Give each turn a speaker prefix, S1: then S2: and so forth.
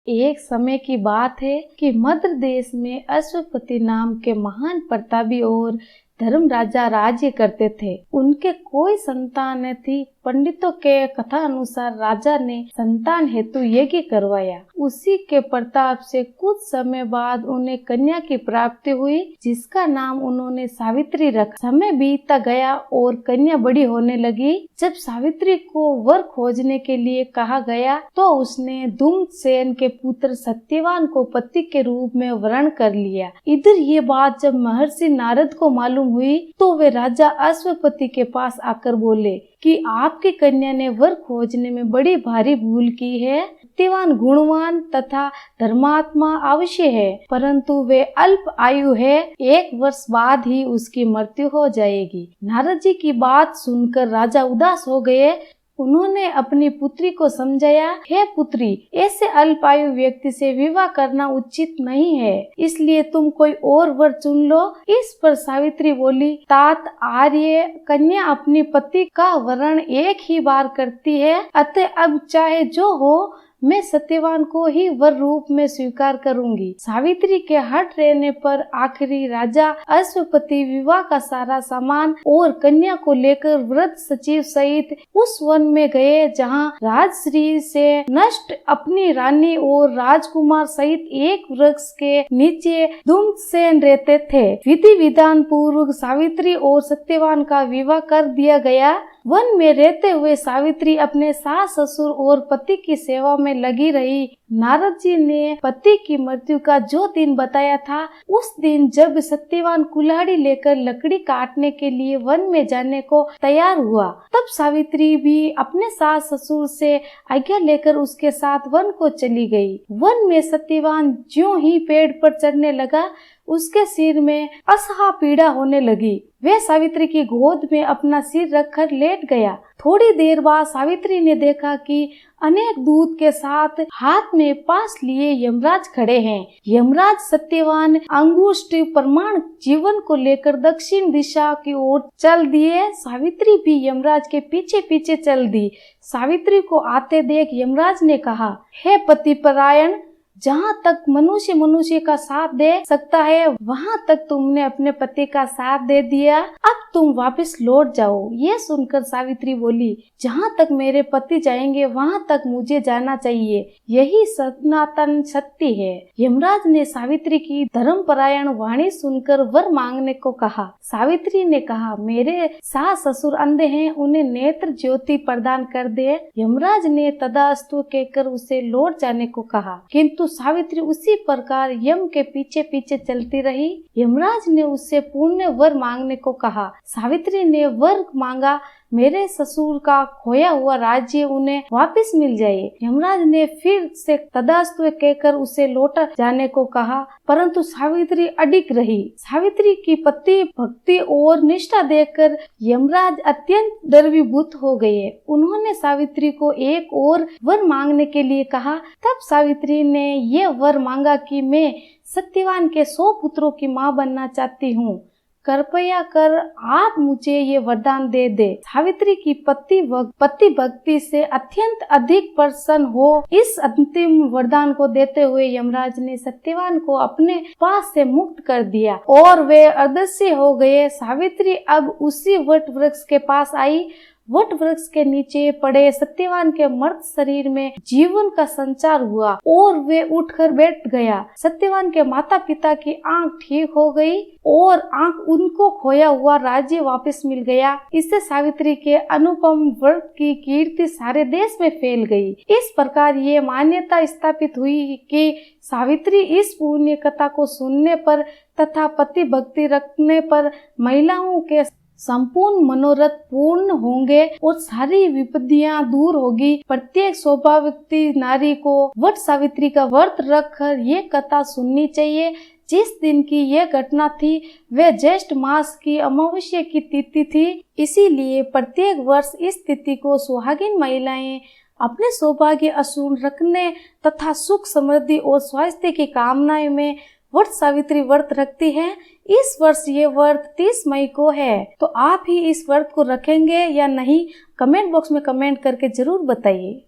S1: एक समय की बात है कि मध्य देश में अश्वपति नाम के महान प्रतापी और धर्म राजा राज्य करते थे। उनके कोई संतान न थी। पंडितों के कथा अनुसार राजा ने संतान हेतु यज्ञ करवाया। उसी के प्रताप से कुछ समय बाद उन्हें कन्या की प्राप्ति हुई, जिसका नाम उन्होंने सावित्री रखा। समय बीतता गया और कन्या बड़ी होने लगी। जब सावित्री को वर खोजने के लिए कहा गया तो उसने धूम्रसेन के पुत्र सत्यवान को पति के रूप में वरण कर लिया। इधर ये बात जब महर्षि नारद को मालूम हुई तो वे राजा अश्वपति के पास आकर बोले कि आपकी कन्या ने वर खोजने में बड़ी भारी भूल की है। सत्यवान गुणवान तथा धर्मात्मा अवश्य है, परंतु वे अल्प आयु है। 1 वर्ष बाद ही उसकी मृत्यु हो जाएगी। नारद जी की बात सुनकर राजा उदास हो गए। उन्होंने अपनी पुत्री को समझाया, हे पुत्री, ऐसे अल्पायु व्यक्ति से विवाह करना उचित नहीं है, इसलिए तुम कोई और वर चुन लो। इस पर सावित्री बोली, तात आर्य, कन्या अपनी पति का वरण एक ही बार करती है, अतः अब चाहे जो हो मैं सत्यवान को ही वर रूप में स्वीकार करूंगी। सावित्री के हट रहने पर आखिरी राजा अश्वपति विवाह का सारा सामान और कन्या को लेकर व्रत सचिव सहित उस वन में गए जहां राजश्री से नष्ट अपनी रानी और राजकुमार सहित एक वृक्ष के नीचे धूम्रसेन रहते थे। विधि विधान पूर्वक सावित्री और सत्यवान का विवाह कर दिया गया। वन में रहते हुए सावित्री अपने सास ससुर और पति की सेवा में लगी रही। नारद जी ने पति की मृत्यु का जो दिन बताया था, उस दिन जब सत्यवान कुल्हाड़ी लेकर लकड़ी काटने के लिए वन में जाने को तैयार हुआ, तब सावित्री भी अपने सास ससुर से आज्ञा लेकर उसके साथ वन को चली गई। वन में सत्यवान ज्यों ही पेड़ पर चढ़ने लगा, उसके सिर में असहा पीड़ा होने लगी। वह सावित्री की गोद में अपना सिर रखकर लेट गया। थोड़ी देर बाद सावित्री ने देखा कि अनेक दूत के साथ हाथ में पास लिए यमराज खड़े हैं। यमराज सत्यवान अंगुष्ठ प्रमाण जीवन को लेकर दक्षिण दिशा की ओर चल दिए। सावित्री भी यमराज के पीछे पीछे चल दी। सावित्री को आते देख यमराज ने कहा, हे पतिपरायण, जहाँ तक मनुष्य मनुष्य का साथ दे सकता है, वहाँ तक तुमने अपने पति का साथ दे दिया। अब तुम वापस लौट जाओ। ये सुनकर सावित्री बोली, जहाँ तक मेरे पति जाएंगे वहाँ तक मुझे जाना चाहिए, यही सनातन सत्य है। यमराज ने सावित्री की धर्मपरायण वाणी सुनकर वर मांगने को कहा। सावित्री ने कहा, मेरे सास ससुर अंधे हैं, उन्हें नेत्र ज्योति प्रदान कर दे। यमराज ने तदास्तु कहकर उसे लौट जाने को कहा, किंतु सावित्री उसी प्रकार यम के पीछे पीछे चलती रही। यमराज ने उससे पुण्य वर मांगने को कहा। सावित्री ने वर मांगा, मेरे ससुर का खोया हुआ राज्य उन्हें वापस मिल जाए। यमराज ने फिर से तदास्तु कहकर उसे लौट जाने को कहा, परंतु सावित्री अडिग रही। सावित्री की पति भक्ति और निष्ठा देखकर यमराज अत्यंत द्रवीभूत हो गए। उन्होंने सावित्री को एक और वर मांगने के लिए कहा। तब सावित्री ने ये वर मांगा कि मैं सत्यवान के 100 पुत्रों की माँ बनना चाहती हूँ, कृपया कर आप मुझे ये वरदान दे दे। सावित्री की पति भक्ति से अत्यंत अधिक प्रसन्न हो इस अंतिम वरदान को देते हुए यमराज ने सत्यवान को अपने पास से मुक्त कर दिया और वे अदृश्य हो गए। सावित्री अब उसी वट वृक्ष के पास आई। वट वृक्ष के नीचे पड़े सत्यवान के मर्त शरीर में जीवन का संचार हुआ और वे उठकर बैठ गया। सत्यवान के माता पिता की आंख ठीक हो गई और उनको खोया हुआ राज्य वापस मिल गया। इससे सावित्री के अनुपम व्रत की कीर्ति सारे देश में फैल गई। इस प्रकार ये मान्यता स्थापित हुई कि सावित्री इस पुण्य कथा को सुनने पर तथा पति भक्ति रखने पर महिलाओं के संपूर्ण मनोरथ पूर्ण होंगे और सारी विपत्तियां दूर होगी। प्रत्येक सौभाग्यवती नारी को वट सावित्री का व्रत रखकर ये कथा सुननी चाहिए। जिस दिन की यह घटना थी वह ज्येष्ठ मास की अमावस्या की तिथि थी, इसीलिए प्रत्येक वर्ष इस तिथि को सुहागिन महिलाएं अपने सौभाग्य अक्षुण्ण रखने तथा सुख समृद्धि और स्वास्थ्य की कामनाएं में वट सावित्री व्रत रखती है। इस वर्ष ये व्रत 30 मई को है, तो आप ही इस व्रत को रखेंगे या नहीं, कमेंट बॉक्स में कमेंट करके जरूर बताइए।